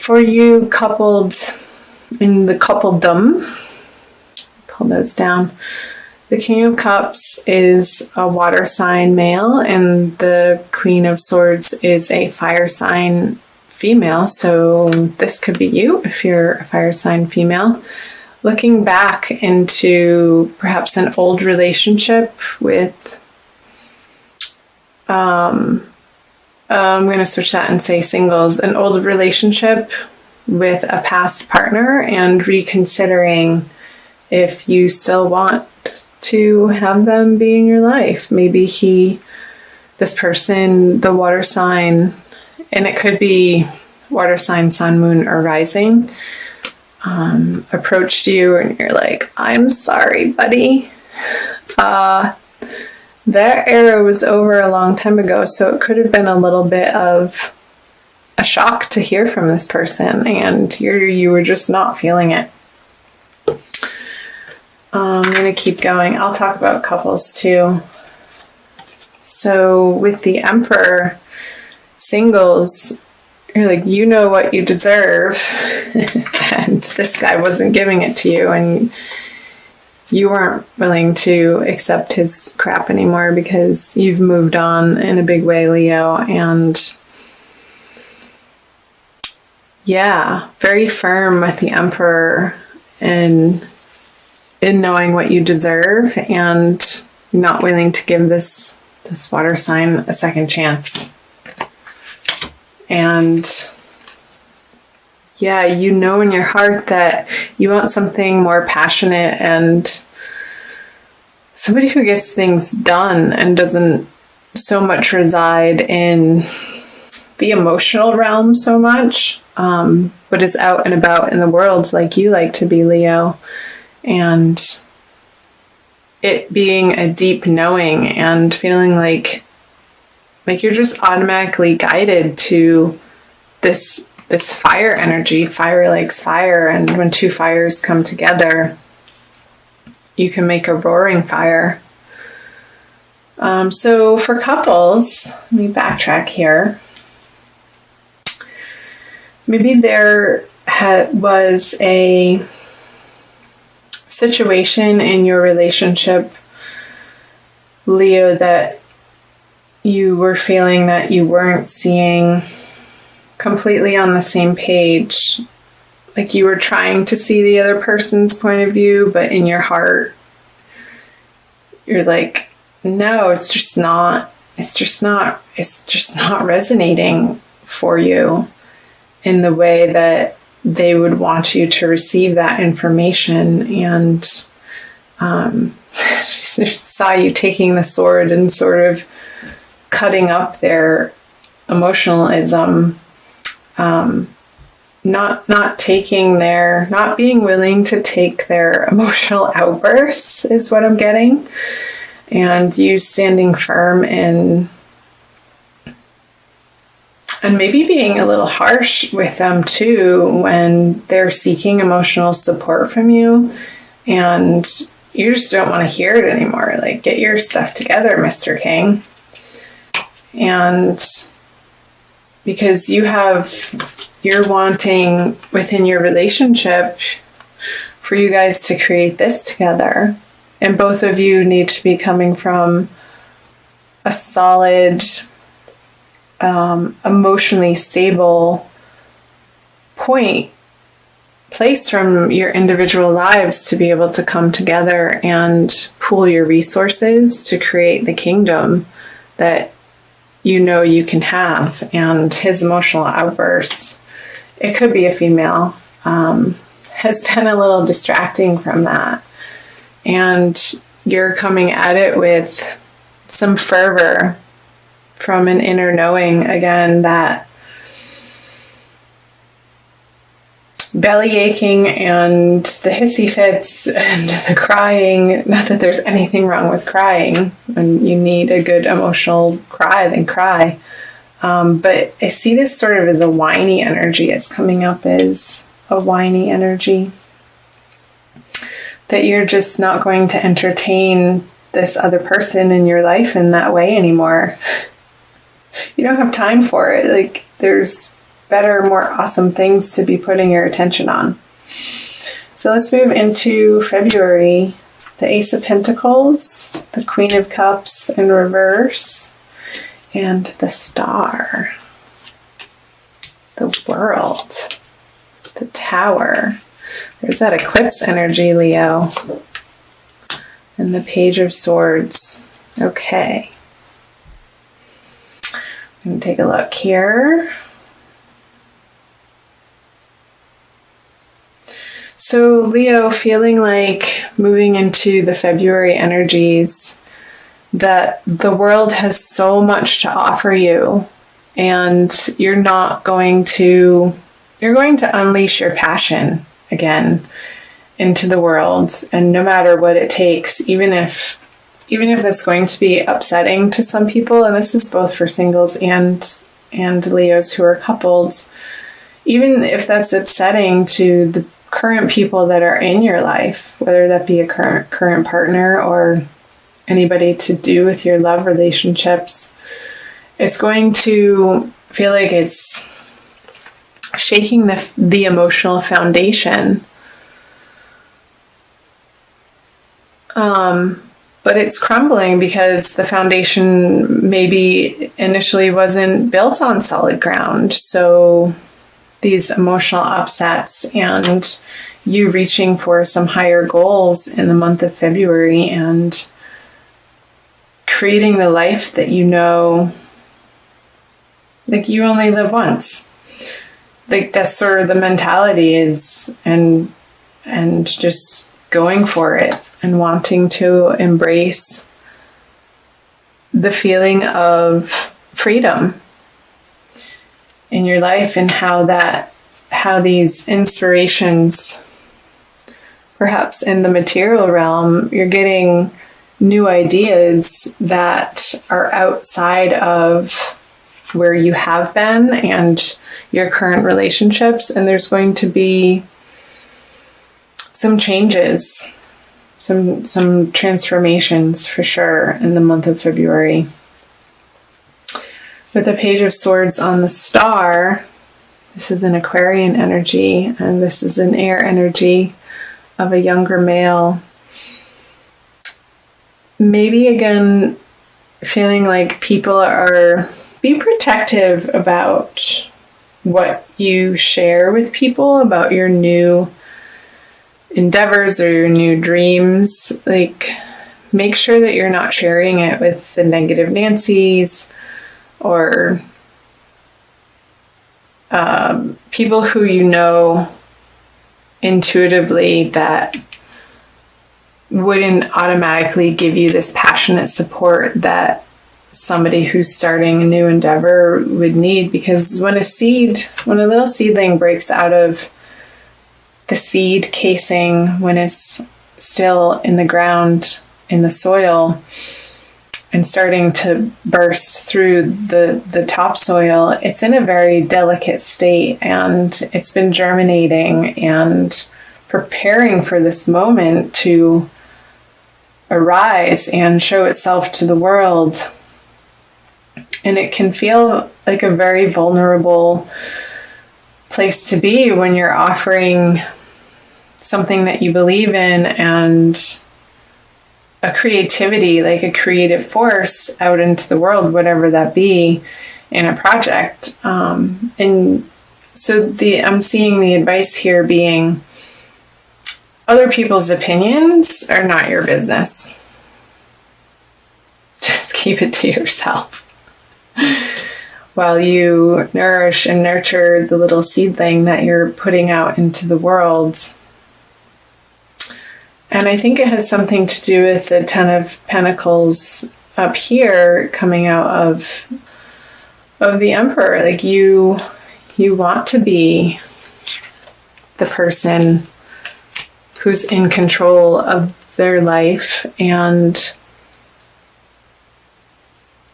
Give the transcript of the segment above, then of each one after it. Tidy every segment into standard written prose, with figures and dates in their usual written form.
For you coupled in the coupledom, pull those down. The King of Cups is a water sign male, and the Queen of Swords is a fire sign female. So this could be you if you're a fire sign female. Looking back into perhaps an old relationship with, I'm going to switch that and say singles, an old relationship with a past partner, and reconsidering if you still want to have them be in your life. Maybe this person, the water sign, and it could be water sign, sun, moon, or rising, approached you and you're like, I'm sorry, buddy. That era was over a long time ago, so it could have been a little bit of a shock to hear from this person, and you were just not feeling it. I'm going to keep going. I'll talk about couples too. So with the Emperor, singles, you're like, you know what you deserve, and this guy wasn't giving it to you, and you weren't willing to accept his crap anymore because you've moved on in a big way, Leo. And yeah, very firm with the Emperor in knowing what you deserve and not willing to give this water sign a second chance. And yeah, you know in your heart that you want something more passionate and somebody who gets things done and doesn't so much reside in the emotional realm so much, but is out and about in the world like you like to be, Leo. And it being a deep knowing and feeling like you're just automatically guided to this fire energy. Fire likes fire, and when two fires come together, you can make a roaring fire. So for couples, let me backtrack here. Maybe there was a situation in your relationship, Leo, that you were feeling that you weren't seeing completely on the same page. Like you were trying to see the other person's point of view, but in your heart, you're like, no, it's just not resonating for you in the way that they would want you to receive that information. And just saw you taking the sword and sort of cutting up their emotionalism, not being willing to take their emotional outbursts is what I'm getting, and you standing firm and maybe being a little harsh with them too when they're seeking emotional support from you, and you just don't want to hear it anymore. Like, get your stuff together, Mr. King. And because you're wanting within your relationship for you guys to create this together, and both of you need to be coming from a solid, emotionally stable place from your individual lives to be able to come together and pool your resources to create the kingdom that you know you can have. And his emotional outbursts, it could be a female, has been a little distracting from that. And you're coming at it with some fervor from an inner knowing, again, that belly aching and the hissy fits and the crying, not that there's anything wrong with crying, and you need a good emotional cry, then cry. But I see this sort of as a whiny energy. It's coming up as a whiny energy. That you're just not going to entertain this other person in your life in that way anymore. You don't have time for it. Like, there's better, more awesome things to be putting your attention on. So let's move into February. The Ace of Pentacles, the Queen of Cups in reverse, and the Star, the World, the Tower. There's that eclipse energy, Leo. And the Page of Swords. Okay. I'm going to take a look here. So Leo, feeling like moving into the February energies, that the world has so much to offer you, and you're going to unleash your passion again into the world, and no matter what it takes, even if that's going to be upsetting to some people, and this is both for singles and Leos who are coupled, even if that's upsetting to the current people that are in your life, whether that be a current partner or anybody to do with your love relationships, it's going to feel like it's shaking the emotional foundation. But it's crumbling because the foundation maybe initially wasn't built on solid ground. So these emotional upsets and you reaching for some higher goals in the month of February and creating the life that you know, like you only live once. Like that's sort of the mentality is, and just going for it and wanting to embrace the feeling of freedom in your life, and how these inspirations, perhaps in the material realm, you're getting new ideas that are outside of where you have been and your current relationships, and there's going to be some changes, some transformations for sure in the month of February. With the Page of Swords on the Star, this is an Aquarian energy, and this is an air energy of a younger male. Maybe again, feeling like people be protective about what you share with people, about your new endeavors or your new dreams. Like, make sure that you're not sharing it with the negative Nancys or people who you know intuitively that wouldn't automatically give you this passionate support that somebody who's starting a new endeavor would need. Because when a little seedling breaks out of the seed casing, when it's still in the ground, in the soil, and starting to burst through the topsoil, it's in a very delicate state, and it's been germinating and preparing for this moment to arise and show itself to the world. And it can feel like a very vulnerable place to be when you're offering something that you believe in and a creativity, like a creative force out into the world, whatever that be, in a project. And so I'm seeing the advice here being, other people's opinions are not your business. Just keep it to yourself. While you nourish and nurture the little seedling that you're putting out into the world. And I think it has something to do with the Ten of Pentacles up here coming out of the Emperor. Like you want to be the person who's in control of their life and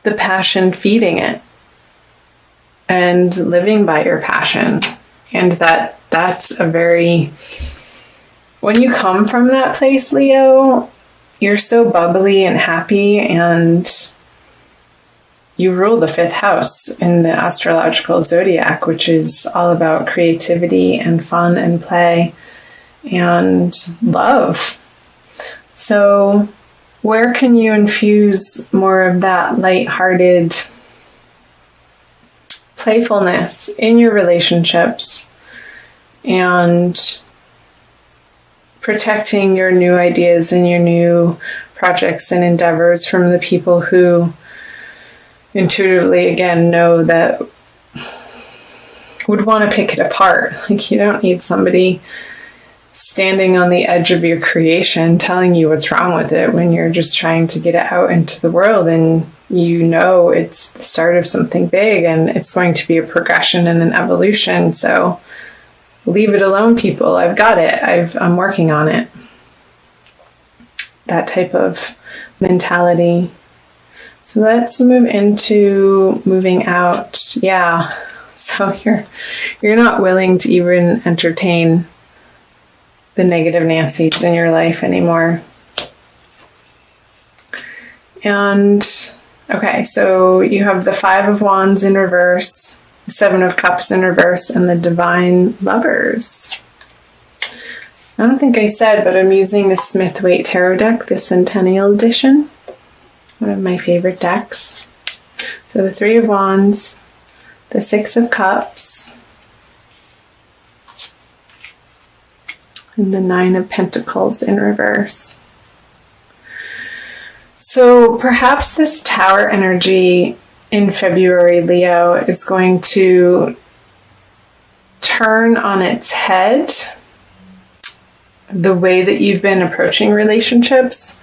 the passion feeding it and living by your passion. And that's a very... When you come from that place, Leo, you're so bubbly and happy, and you rule the 5th house in the astrological zodiac, which is all about creativity and fun and play and love. So where can you infuse more of that lighthearted playfulness in your relationships and protecting your new ideas and your new projects and endeavors from the people who intuitively, again, know that would want to pick it apart? Like, you don't need somebody standing on the edge of your creation telling you what's wrong with it when you're just trying to get it out into the world, and you know it's the start of something big and it's going to be a progression and an evolution. So leave it alone, people. I've got it. I'm working on it. That type of mentality. So let's move into moving out. Yeah. So you're not willing to even entertain the negative Nancys in your life anymore. And okay, so you have the 5 of Wands in reverse, the 7 of Cups in reverse, and the Divine Lovers. I don't think I said, but I'm using the Smith-Waite Tarot deck, the Centennial Edition, one of my favorite decks. So the 3 of Wands, the 6 of Cups, and the 9 of Pentacles in reverse. So perhaps this Tower energy in February, Leo, is going to turn on its head the way that you've been approaching relationships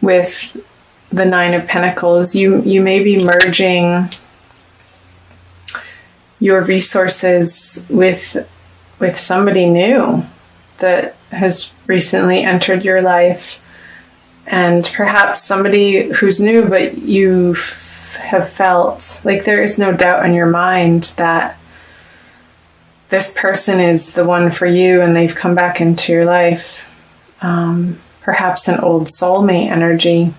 with the 9 of Pentacles. You may be merging your resources with somebody new that has recently entered your life, and perhaps somebody who's new, but you have felt like there is no doubt in your mind that this person is the one for you and they've come back into your life. Perhaps an old soulmate energy,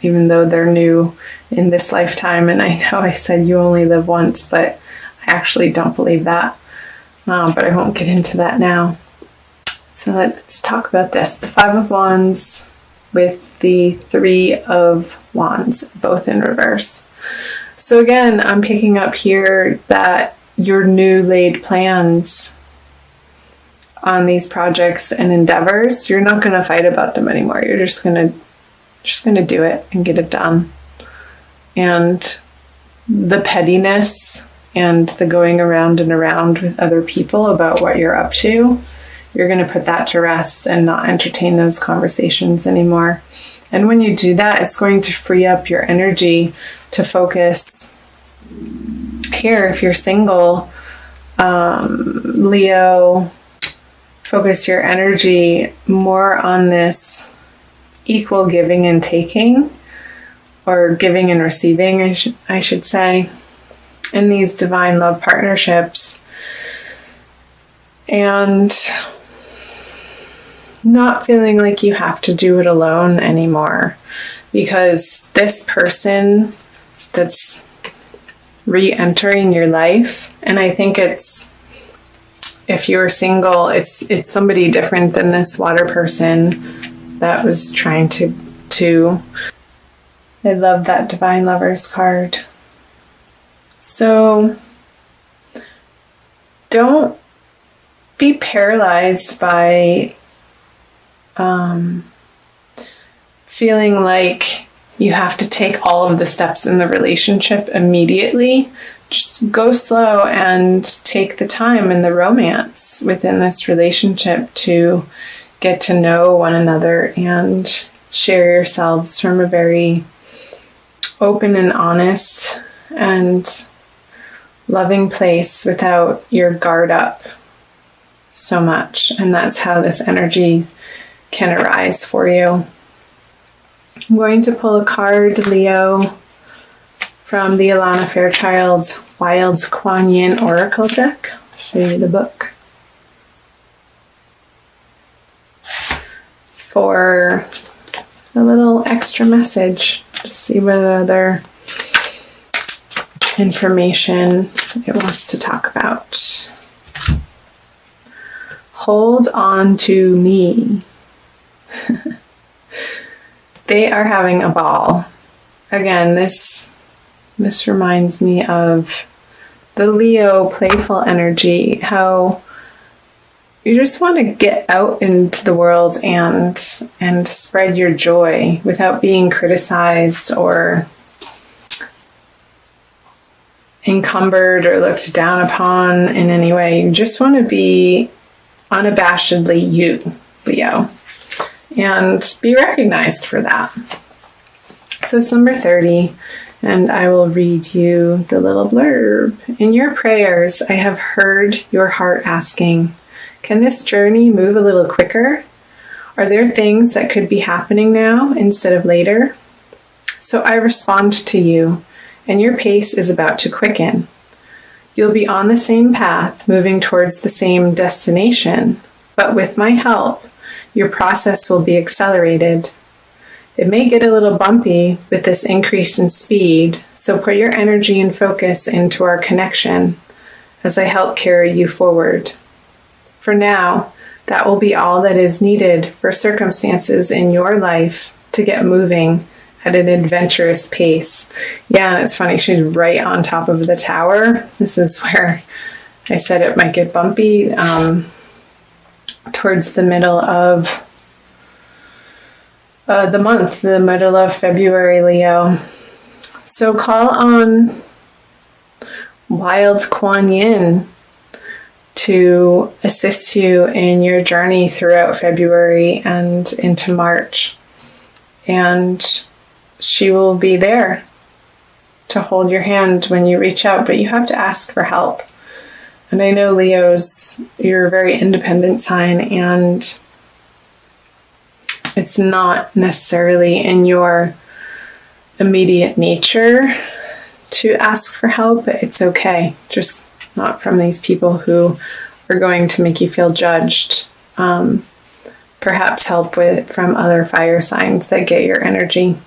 even though they're new in this lifetime. And I know I said you only live once, but I actually don't believe that. But I won't get into that now. So let's talk about this. The 5 of Wands with the 3 of Wands, both in reverse. So again, I'm picking up here that your new laid plans on these projects and endeavors, you're not going to fight about them anymore. You're just going to do it and get it done. And the pettiness and the going around and around with other people about what you're up to, you're going to put that to rest and not entertain those conversations anymore. And when you do that, it's going to free up your energy to focus here. If you're single, Leo, focus your energy more on this equal giving and taking, or giving and receiving, I should say, in these divine love partnerships. And not feeling like you have to do it alone anymore, because this person that's re-entering your life, and I think it's, if you're single, it's somebody different than this water person that was trying to I love that Divine Lovers card. So don't be paralyzed by feeling like you have to take all of the steps in the relationship immediately. Just go slow and take the time and the romance within this relationship to get to know one another and share yourselves from a very open and honest and loving place without your guard up so much. And that's how this energy can arise for you. I'm going to pull a card, Leo, from the Alana Fairchild Wild's Kuan Yin Oracle deck. I'll show you the book. For a little extra message. Just see what other information it wants to talk about. Hold on to me. They are having a ball. Again, this reminds me of the Leo playful energy, how you just want to get out into the world and spread your joy without being criticized or encumbered or looked down upon in any way. You just want to be unabashedly you, Leo, and be recognized for that. So it's number 30, and I will read you the little blurb. In your prayers, I have heard your heart asking, can this journey move a little quicker? Are there things that could be happening now instead of later? So I respond to you, and your pace is about to quicken. You'll be on the same path, moving towards the same destination, but with my help, your process will be accelerated. It may get a little bumpy with this increase in speed, so put your energy and focus into our connection as I help carry you forward. For now, that will be all that is needed for circumstances in your life to get moving at an adventurous pace. Yeah, and it's funny, she's right on top of the tower. This is where I said it might get bumpy, towards the middle of the month, the middle of February, Leo. So call on Wild Kuan Yin to assist you in your journey throughout February and into March. And she will be there to hold your hand when you reach out, but you have to ask for help. And I know, Leos, you're a very independent sign, and it's not necessarily in your immediate nature to ask for help, but it's okay. Just not from these people who are going to make you feel judged. Perhaps help from other fire signs that get your energy.